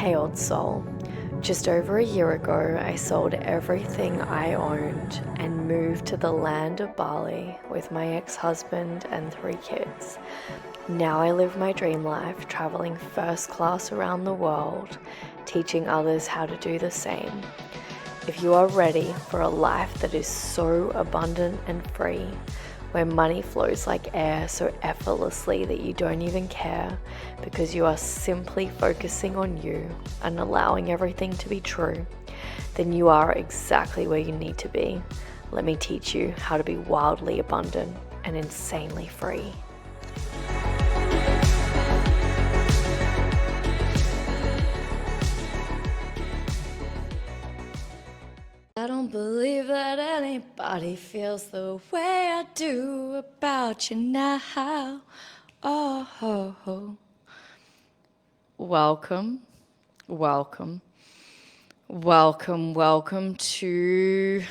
Hey old soul, just over a year ago I sold everything I owned and moved to the land of Bali with my ex-husband and 3 kids. Now I live my dream life, traveling first class around the world, teaching others how to do the same. If you are ready for a life that is so abundant and free, where money flows like air so effortlessly that you don't even care because you are simply focusing on you and allowing everything to be true, then you are exactly where you need to be. Let me teach you how to be wildly abundant and insanely free. I don't believe that anybody feels the way I do about you now. Oh, welcome, welcome, welcome to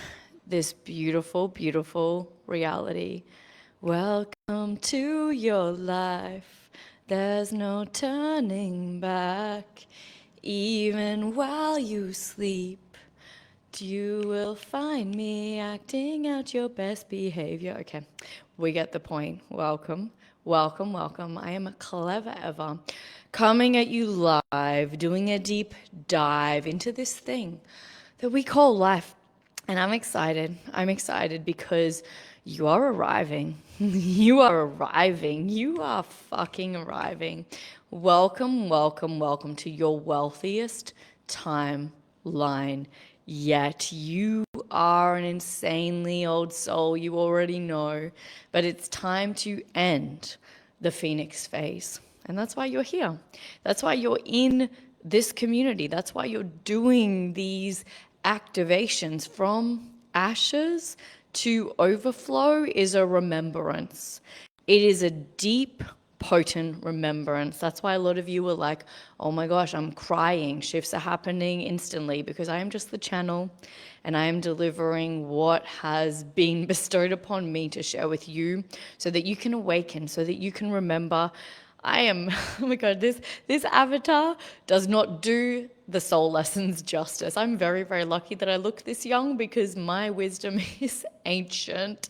this beautiful, beautiful reality. Welcome to your life. There's no turning back, even while you sleep. You will find me acting out your best behavior. Okay, we get the point. Welcome, welcome, welcome. I am Clever Eva, coming at you live, doing a deep dive into this thing that we call life. And I'm excited. I'm excited because you are arriving. You are arriving. You are fucking arriving. Welcome, welcome, welcome to your wealthiest timeline yet. You are an insanely old soul. You already know. But it's time to end the Phoenix phase. And that's why you're here. That's why you're in this community. That's why you're doing these activations. From ashes to overflow is a remembrance. It is a deep, potent remembrance. That's why a lot of you were like, oh my gosh, I'm crying. Shifts are happening instantly, because I am just the channel and I am delivering what has been bestowed upon me to share with you so that you can awaken, so that you can remember. I am, oh my God, this avatar does not do the soul lessons justice. I'm very, very lucky that I look this young, because my wisdom is ancient,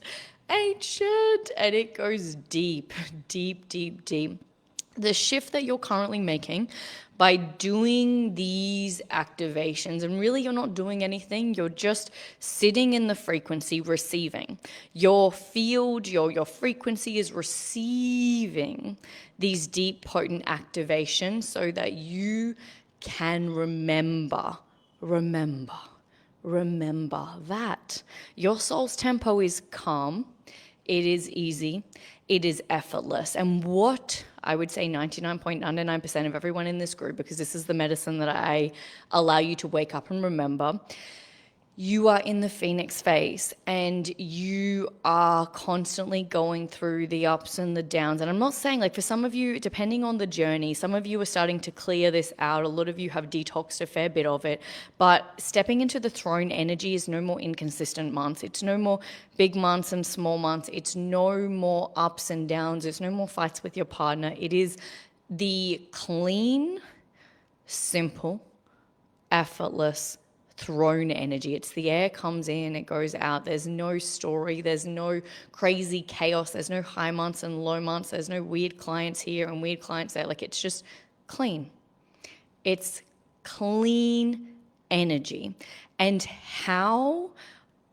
and it goes deep, deep, deep, deep. The shift that you're currently making by doing these activations, and really you're not doing anything, you're just sitting in the frequency, receiving. Your field, your frequency is receiving these deep, potent activations so that you can remember that your soul's tempo is calm, it is easy, it is effortless. And what I would say 99.99% of everyone in this group, because this is the medicine that I allow you to wake up and remember, you are in the Phoenix phase and you are constantly going through the ups and the downs. And I'm not saying, like, for some of you, depending on the journey, some of you are starting to clear this out. A lot of you have detoxed a fair bit of it. But stepping into the throne energy is no more inconsistent months. It's no more big months and small months. It's no more ups and downs. It's no more fights with your partner. It is the clean, simple, effortless throne energy. It's the air comes in, it goes out. There's no story. There's no crazy chaos. There's no high months and low months. There's no weird clients here and weird clients there. Like, it's just clean. It's clean energy. And how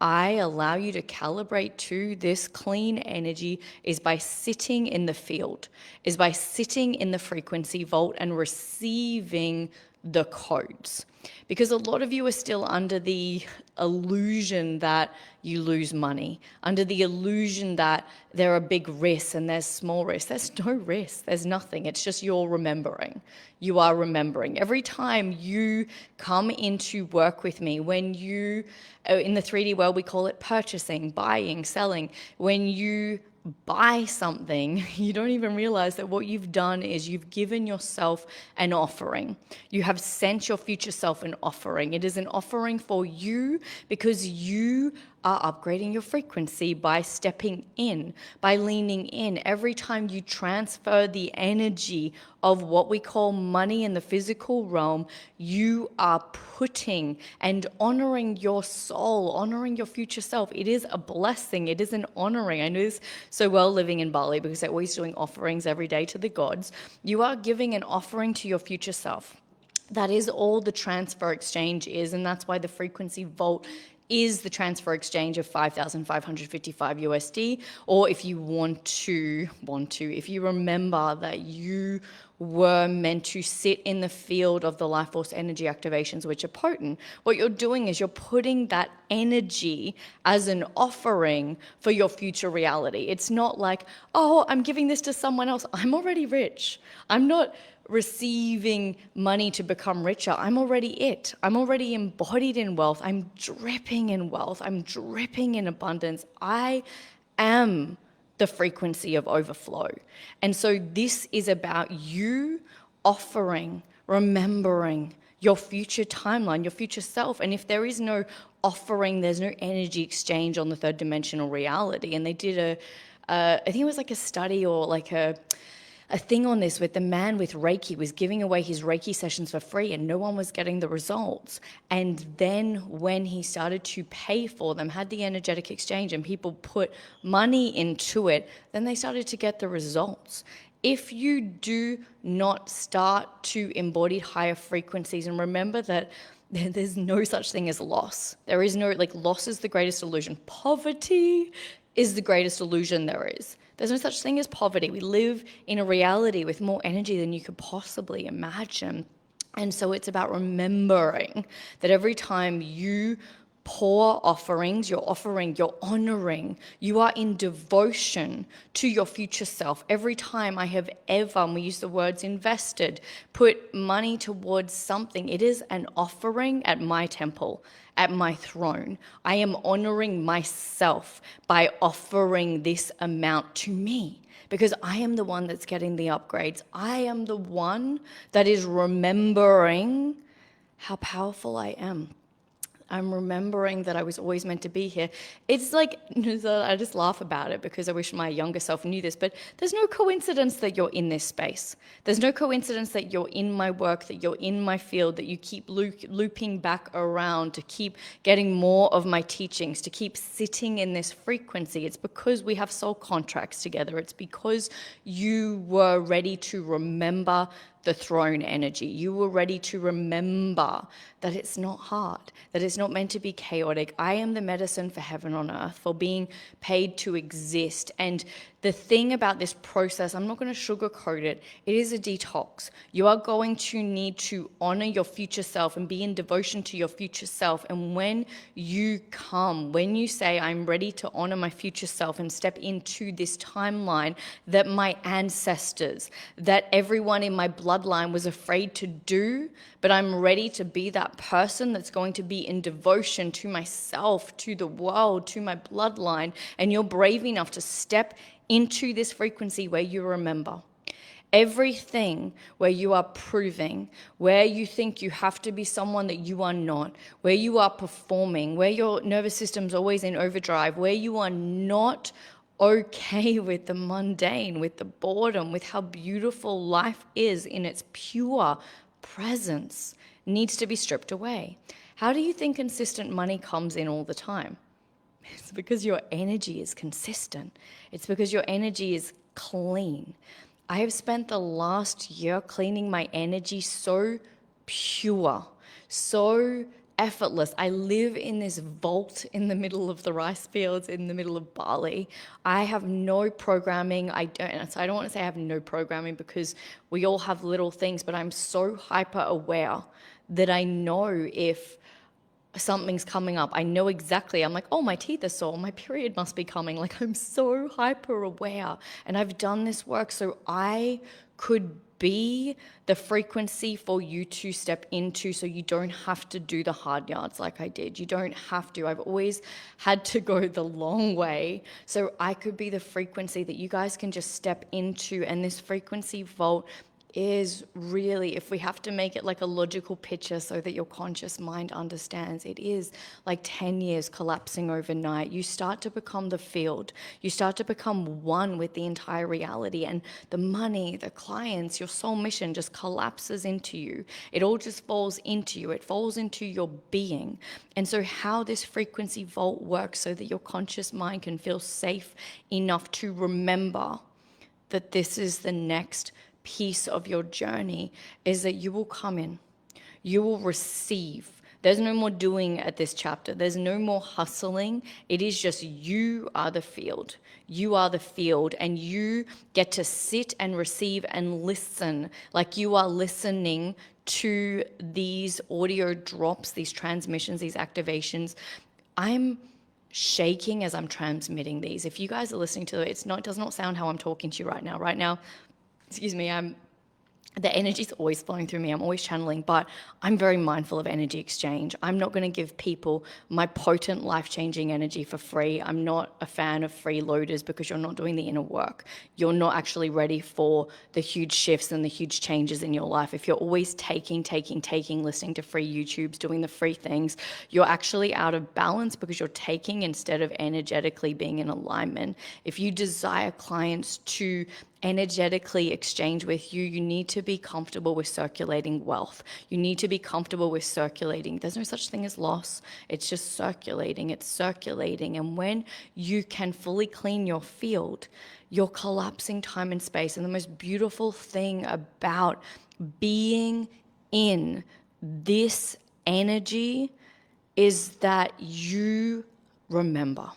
I allow you to calibrate to this clean energy is by sitting in the field, is by sitting in the frequency vault and receiving the codes. Because a lot of you are still under the illusion that you lose money, under the illusion that there are big risks and there's small risks. There's no risk. There's nothing. It's just you're remembering. You are remembering. Every time you come into work with me, when you, in the 3D world, we call it purchasing, buying, selling. When you buy something, you don't even realize that what you've done is you've given yourself an offering. You have sent your future self an offering. It is an offering for you because you are upgrading your frequency by stepping in, by leaning in. Every time you transfer the energy of what we call money in the physical realm, you are putting and honoring your soul, honoring your future self. It is a blessing. It is an honoring. I know this so well living in Bali because they're always doing offerings every day to the gods. You are giving an offering to your future self. That is all the transfer exchange is, and that's why the frequency vault is the transfer exchange of 5,555 USD. Or if you if you remember that you were meant to sit in the field of the life force energy activations, which are potent, what you're doing is you're putting that energy as an offering for your future reality. It's not like, oh, I'm giving this to someone else. I'm already rich. I'm not receiving money to become richer. I'm already it. I'm already embodied in wealth. I'm dripping in wealth. I'm dripping in abundance. I am the frequency of overflow. And so this is about you offering, remembering your future timeline, your future self. And if there is no offering, there's no energy exchange on the third dimensional reality. And they did I think it was like a study or like a thing on this with the man with Reiki was giving away his Reiki sessions for free and no one was getting the results. And then when he started to pay for them, had the energetic exchange and people put money into it, then they started to get the results. If you do not start to embody higher frequencies, and remember that there's no such thing as loss. There is no, loss is the greatest illusion. Poverty is the greatest illusion there is. There's no such thing as poverty. We live in a reality with more energy than you could possibly imagine. And so it's about remembering that every time you pour offerings, you're offering, you're honoring, you are in devotion to your future self. Every time I have ever, and we use the words invested, put money towards something, it is an offering at my temple, at my throne. I am honoring myself by offering this amount to me because I am the one that's getting the upgrades. I am the one that is remembering how powerful I am. I'm remembering that I was always meant to be here. It's like, I just laugh about it because I wish my younger self knew this, but there's no coincidence that you're in this space. There's no coincidence that you're in my work, that you're in my field, that you keep looping back around to keep getting more of my teachings, to keep sitting in this frequency. It's because we have soul contracts together. It's because you were ready to remember the throne energy. You were ready to remember that it's not hard, that it's not meant to be chaotic. I am the medicine for heaven on earth, for being paid to exist. And the thing about this process, I'm not going to sugarcoat it, it is a detox. You are going to need to honor your future self and be in devotion to your future self. And when you say, I'm ready to honor my future self and step into this timeline that my ancestors, that everyone in my bloodline was afraid to do, but I'm ready to be that person that's going to be in devotion to myself, to the world, to my bloodline, and you're brave enough to step into this frequency where you remember everything, where you are proving, where you think you have to be someone that you are not, where you are performing, where your nervous system's always in overdrive, where you are not okay with the mundane, with the boredom, with how beautiful life is in its pure presence, needs to be stripped away. How do you think consistent money comes in all the time? It's because your energy is consistent. It's because your energy is clean. I have spent the last year cleaning my energy so pure, so effortless. I live in this vault in the middle of the rice fields, in the middle of Bali. I have no programming. I don't want to say I have no programming because we all have little things, but I'm so hyper aware that I know if something's coming up. I know exactly. I'm like, oh, my teeth are sore. My period must be coming. Like, I'm so hyper aware. And I've done this work so I could be the frequency for you to step into so you don't have to do the hard yards like I did. You don't have to. I've always had to go the long way so I could be the frequency that you guys can just step into. And this frequency vault is really, if we have to make it like a logical picture so that your conscious mind understands, it is like 10 years collapsing overnight. You start to become the field. You start to become one with the entire reality, and the money, the clients, your soul mission just collapses into you. It all just falls into you. It falls into your being. And so how this frequency vault works so that your conscious mind can feel safe enough to remember that this is the next piece of your journey is that you will come in, you will receive. There's no more doing at this chapter. There's no more hustling. It is just you are the field. You are the field, and you get to sit and receive and listen like you are listening to these audio drops, these transmissions, these activations. I'm shaking as I'm transmitting these. If you guys are listening to it, it does not sound how I'm talking to you right now. Right now, excuse me, the energy's always flowing through me. I'm always channeling, but I'm very mindful of energy exchange. I'm not going to give people my potent, life-changing energy for free. I'm not a fan of freeloaders because you're not doing the inner work. You're not actually ready for the huge shifts and the huge changes in your life. If you're always taking, listening to free YouTubes, doing the free things, you're actually out of balance because you're taking instead of energetically being in alignment. If you desire clients to energetically exchange with you, you need to be comfortable with circulating wealth. You need to be comfortable with circulating. There's no such thing as loss. It's just circulating. It's circulating. And when you can fully clean your field, you're collapsing time and space. And the most beautiful thing about being in this energy is that you remember.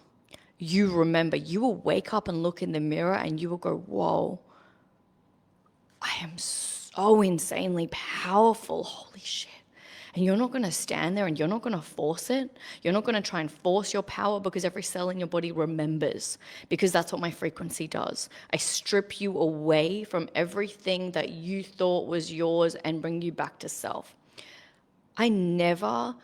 You remember. You will wake up and look in the mirror and you will go, whoa, I am so insanely powerful. Holy shit. And you're not going to stand there and you're not going to force it. You're not going to try and force your power because every cell in your body remembers, because that's what my frequency does. I strip you away from everything that you thought was yours and bring you back to self. I never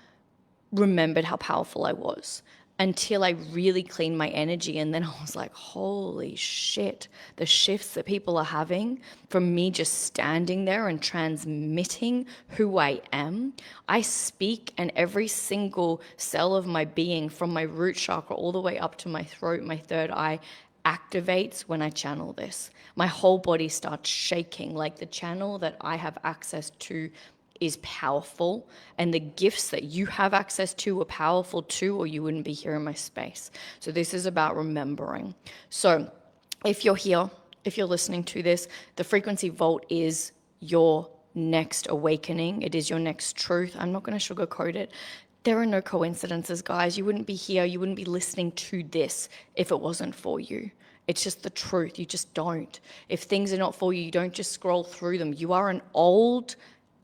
remembered how powerful I was until I really cleaned my energy. And then I was like, holy shit, the shifts that people are having from me just standing there and transmitting who I am. I speak, and every single cell of my being, from my root chakra all the way up to my throat, my third eye, activates when I channel this. My whole body starts shaking. Like, the channel that I have access to is powerful, and the gifts that you have access to are powerful too, or you wouldn't be here in my space. So this is about remembering. So if you're here, if you're listening to this, the frequency vault is your next awakening. It is your next truth. I'm not going to sugarcoat it. There are no coincidences, guys. You wouldn't be here, you wouldn't be listening to this if it wasn't for you. It's just the truth. You just don't. If things are not for you, you don't just scroll through them. You are an old,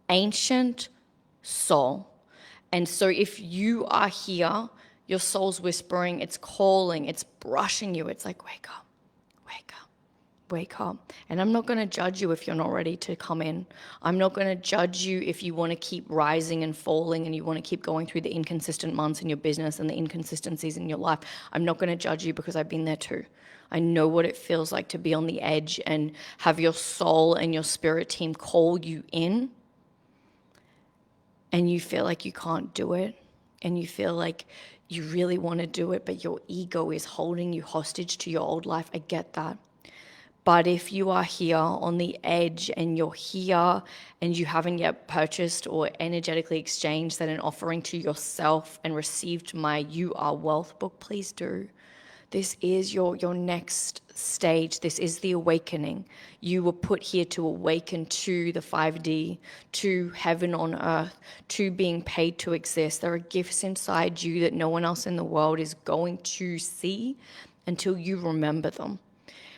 ancient soul. And so if you are here, your soul's whispering, it's calling, it's brushing you. It's like, wake up, wake up, wake up. And I'm not going to judge you if you're not ready to come in. I'm not going to judge you if you want to keep rising and falling and you want to keep going through the inconsistent months in your business and the inconsistencies in your life. I'm not going to judge you because I've been there too. I know what it feels like to be on the edge and have your soul and your spirit team call you in, and you feel like you can't do it, and you feel like you really want to do it, but your ego is holding you hostage to your old life. I get that. But if you are here on the edge and you're here and you haven't yet purchased or energetically exchanged that an offering to yourself and received my You Are Wealth book, please do. This is your next stage. This is the awakening. You were put here to awaken to the 5D, to heaven on earth, to being paid to exist. There are gifts inside you that no one else in the world is going to see until you remember them.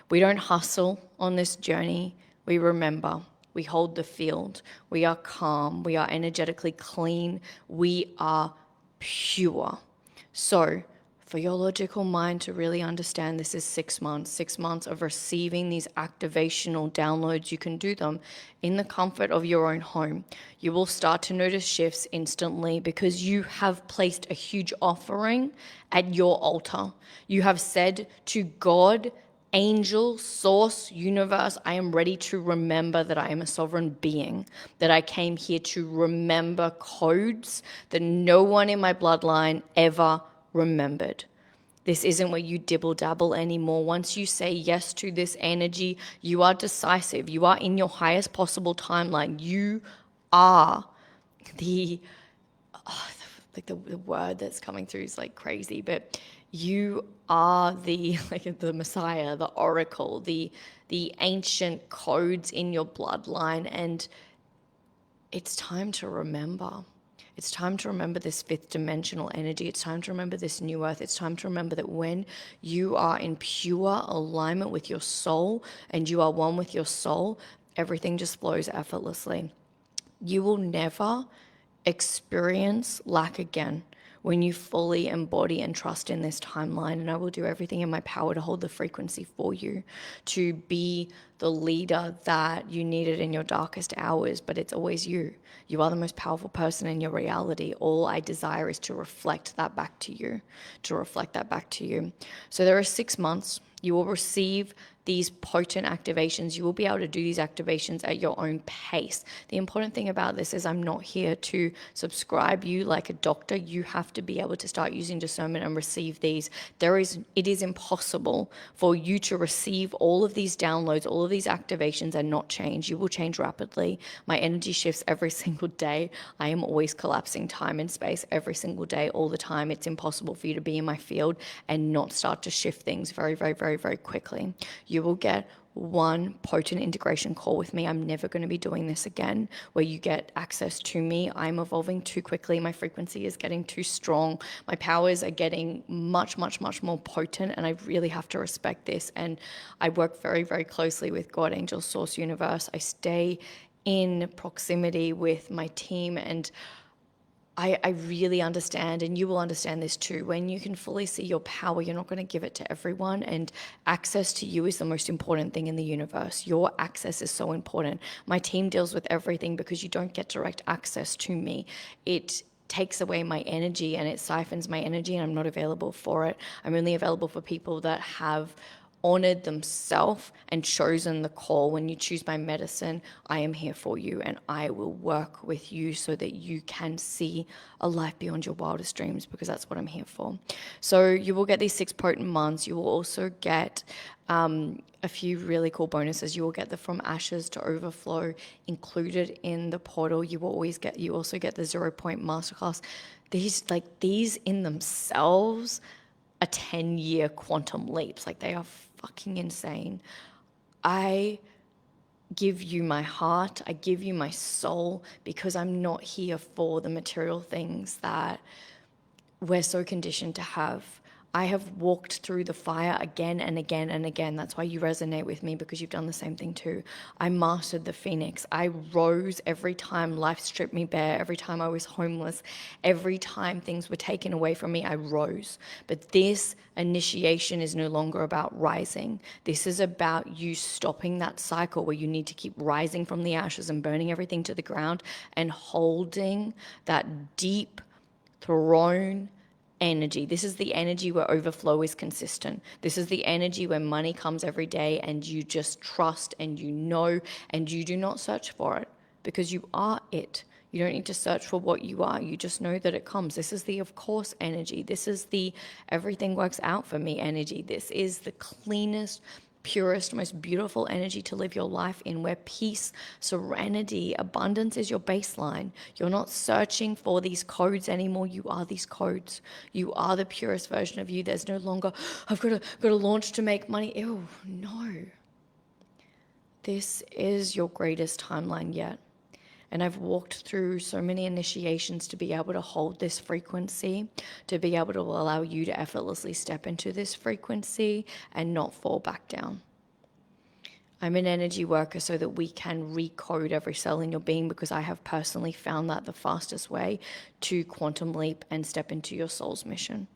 We don't hustle on this journey. We remember. We hold the field. We are calm. We are energetically clean. We are pure. So, for your logical mind to really understand, this is 6 months of receiving these activational downloads. You can do them in the comfort of your own home. You will start to notice shifts instantly because you have placed a huge offering at your altar. You have said to God Angel, source, universe, I am ready to remember that I am a sovereign being, that I came here to remember codes that no one in my bloodline ever remembered. This isn't where you dibble dabble anymore. Once you say yes to this energy, you are decisive. You are in your highest possible timeline. You are the the word that's coming through is like crazy, but you are the like the Messiah, the oracle, the ancient codes in your bloodline, and it's time to remember. It's time to remember this fifth dimensional energy. It's time to remember this new earth. It's time to remember that when you are in pure alignment with your soul and you are one with your soul, everything just flows effortlessly. You will never experience lack again when you fully embody and trust in this timeline. And I will do everything in my power to hold the frequency for you, to be the leader that you needed in your darkest hours. But it's always you. You are the most powerful person in your reality. All I desire is to reflect that back to you, to reflect that back to you. So there are 6 months. You will receive these potent activations. You will be able to do these activations at your own pace. The important thing about this is I'm not here to subscribe you like a doctor. You have to be able to start using discernment and receive these. It is impossible for you to receive all of these downloads, all of these activations and not change. You will change rapidly. My energy shifts every single day. I am always collapsing time and space every single day, all the time. It's impossible for you to be in my field and not start to shift things very, very, very, very quickly. You will get one potent integration call with me. I'm never going to be doing this again, where you get access to me. I'm evolving too quickly. My frequency is getting too strong. My powers are getting much, much, much more potent, and I really have to respect this. And I work very, very closely with God, Angel, Source, Universe. I stay in proximity with my team, and I really understand, and you will understand this too. When you can fully see your power, you're not going to give it to everyone, and access to you is the most important thing in the universe. Your access is so important. My team deals with everything because you don't get direct access to me. It takes away my energy and it siphons my energy, and I'm not available for it. I'm only available for people that have honored themselves and chosen the call. When you choose my medicine, I am here for you, and I will work with you so that you can see a life beyond your wildest dreams, because that's what I'm here for. So you will get these 6 potent months. You will also get a few really cool bonuses. You will get the From Ashes to Overflow included in the portal. You also get the 0 Point Masterclass. These in themselves are 10-year quantum leaps. Like, they are fucking insane. I give you my heart, I give you my soul, because I'm not here for the material things that we're so conditioned to have. I have walked through the fire again and again and again. That's why you resonate with me, because you've done the same thing too. I mastered the phoenix. I rose every time life stripped me bare, every time I was homeless, every time things were taken away from me, I rose. But this initiation is no longer about rising. This is about you stopping that cycle where you need to keep rising from the ashes and burning everything to the ground and holding that deep throne energy. This is the energy where overflow is consistent. This is the energy where money comes every day and you just trust and you know, and you do not search for it, because you are it. You don't need to search for what you are. You just know that it comes. This is the of course energy. This is the everything works out for me energy. This is the cleanest, purest, most beautiful energy to live your life in, where peace, serenity, abundance is your baseline. You're not searching for these codes anymore. You are these codes. You are the purest version of you. There's no longer, I've got to launch to make money. Ew, no. This is your greatest timeline yet. And I've walked through so many initiations to be able to hold this frequency, to be able to allow you to effortlessly step into this frequency and not fall back down. I'm an energy worker so that we can recode every cell in your being, because I have personally found that the fastest way to quantum leap and step into your soul's mission.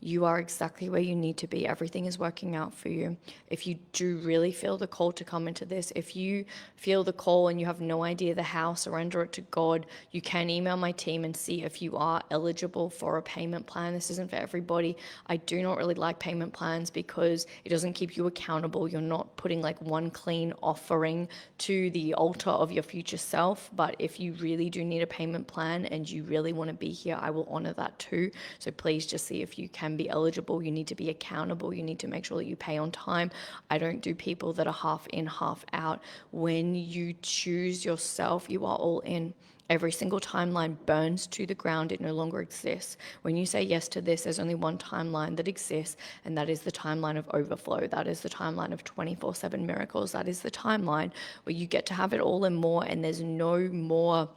You are exactly where you need to be. Everything is working out for you. If you do really feel the call to come into this, if you feel the call and you have no idea the how, surrender it to God. You can email my team and see if you are eligible for a payment plan. This isn't for everybody. I do not really like payment plans because it doesn't keep you accountable. You're not putting like one clean offering to the altar of your future self. But if you really do need a payment plan and you really want to be here, I will honor that too. So please just see if you can be eligible. You need to be accountable. You need to make sure that you pay on time. I don't do people that are half in, half out. When you choose yourself, you are all in. Every single timeline burns to the ground. It no longer exists. When you say yes to this, there's only one timeline that exists, and that is the timeline of overflow. That is the timeline of 24/7 miracles. That is the timeline where you get to have it all and more, and there's no more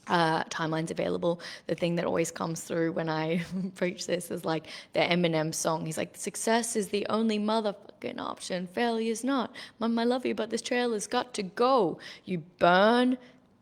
timelines available. The thing that always comes through when I preach this is like the Eminem song. He's like, success is the only motherfucking option. Failure's not. Mom, I love you, but this trail has got to go. You burn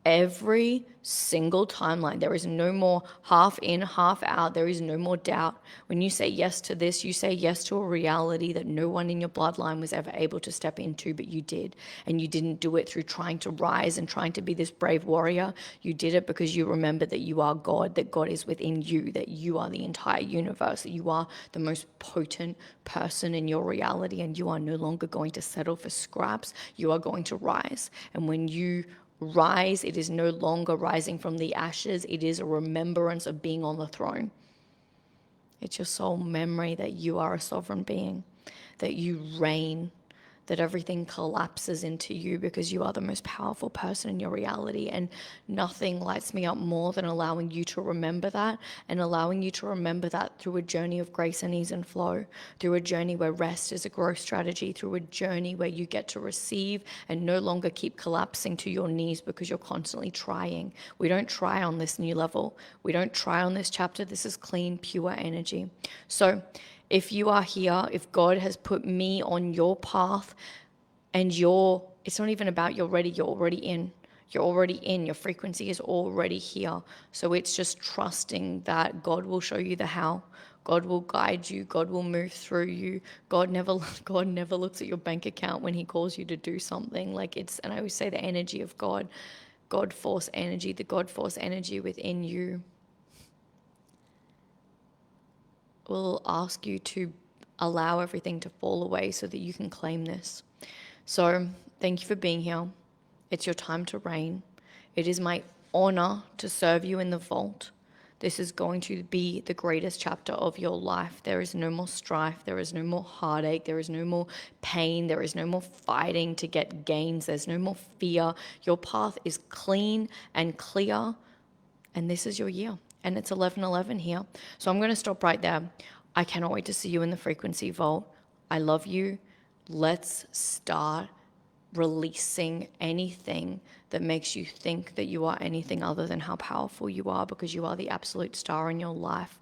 every single timeline. There is no more half in, half out. There is no more doubt. When you say yes to this, you say yes to a reality that no one in your bloodline was ever able to step into, but you did. And you didn't do it through trying to rise and trying to be this brave warrior. You did it because you remember that you are God, that God is within you, that you are the entire universe, that you are the most potent person in your reality, and you are no longer going to settle for scraps. You are going to rise. And when you rise, it is no longer rising from the ashes. It is a remembrance of being on the throne. It's your soul memory that you are a sovereign being, that you reign, that everything collapses into you because you are the most powerful person in your reality. And nothing lights me up more than allowing you to remember that, and allowing you to remember that through a journey of grace and ease and flow, through a journey where rest is a growth strategy, through a journey where you get to receive and no longer keep collapsing to your knees because you're constantly trying. We don't try on this new level. We don't try on this chapter. This is clean, pure energy. So if you are here, if God has put me on your path, and it's not even about you're ready, you're already in. You're already in. Your frequency is already here. So it's just trusting that God will show you the how. God will guide you. God will move through you. God never looks at your bank account when he calls you to do something. And I always say the energy of God, God force energy, the God force energy within you will ask you to allow everything to fall away so that you can claim this. So thank you for being here. It's your time to reign. It is my honor to serve you in the vault. This is going to be the greatest chapter of your life. There is no more strife. There is no more heartache. There is no more pain. There is no more fighting to get gains. There's no more fear. Your path is clean and clear, and this is your year. And it's 11:11 here. So I'm going to stop right there. I cannot wait to see you in the frequency vault. I love you. Let's start releasing anything that makes you think that you are anything other than how powerful you are, because you are the absolute star in your life.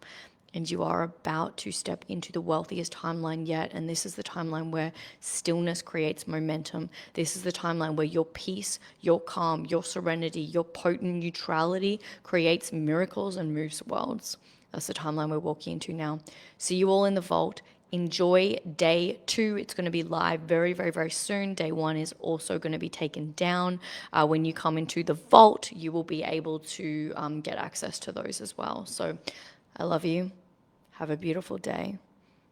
And you are about to step into the wealthiest timeline yet. And this is the timeline where stillness creates momentum. This is the timeline where your peace, your calm, your serenity, your potent neutrality creates miracles and moves worlds. That's the timeline we're walking into now. See you all in the vault. Enjoy day 2. It's going to be live very, very, very soon. Day 1 is also going to be taken down. When you come into the vault, you will be able to get access to those as well. So I love you. Have a beautiful day.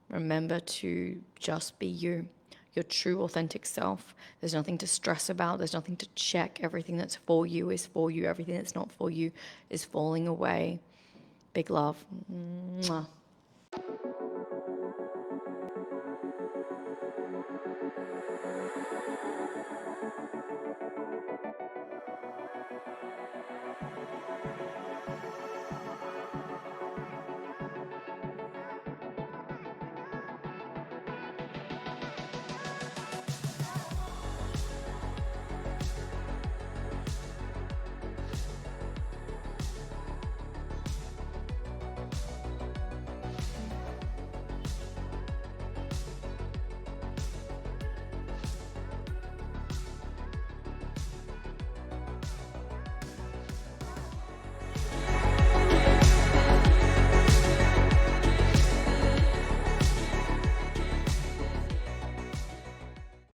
Remember to just be you, your true, authentic self. There's nothing to stress about. There's nothing to check. Everything that's for you is for you. Everything that's not for you is falling away. Big love. Mwah.